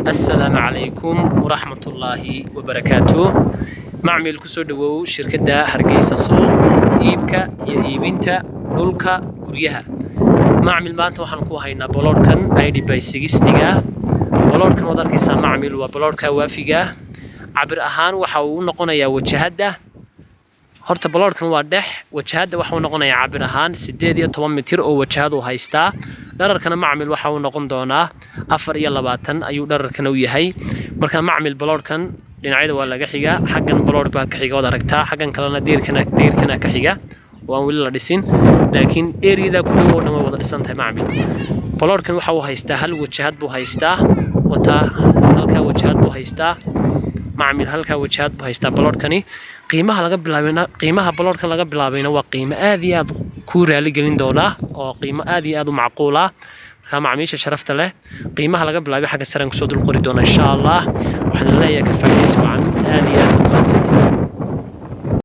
السلام عليكم ورحمة الله وبركاته. معمل كسر دو شركة هرجيسة سوق إيبكا يبينتا دولكا كوريها. معمل ما أنت وحنكو هينا بلوركن أيدي بايسيجستيجا بلوركن وذاك يسمى معمل وبلوركا وافجا عبر أهان وحاول نقونا يا وجهده horta baloorkan waa dhex wajahada waxa uu noqonayaa cabir ahaan 18 mitir oo wajahadu haystaa dhererkana macmil waxa uu noqon doonaa 24 ayuu dhererkan u yahay marka macmil baloorkan dhinacyada waa laga xiga xaggan baloor baa ka xiga wada aragtaa xaggan kalena deerkana ka xiga waan wili la dhisin laakiin area ku dhow oo wada dhisantahay macmil baloorkan waxa uu haystaa hal wajahad buu haystaa wata halka wajahad buu haystaa معمل هلكا وجهات بهايستا بلوركني قيمها laga bilaabina qiimaha baloorkan laga bilaabayna waa qiimo aad iyo aad ku raali gelin doona oo qiimo aad iyo aad u macquul ah marka macaamiisha sharafta leh qiimaha laga bilaabay xagga saran ku soo dul qori doona insha Allah waxaan leeyahay ka faa'iideysi wacan aad iyo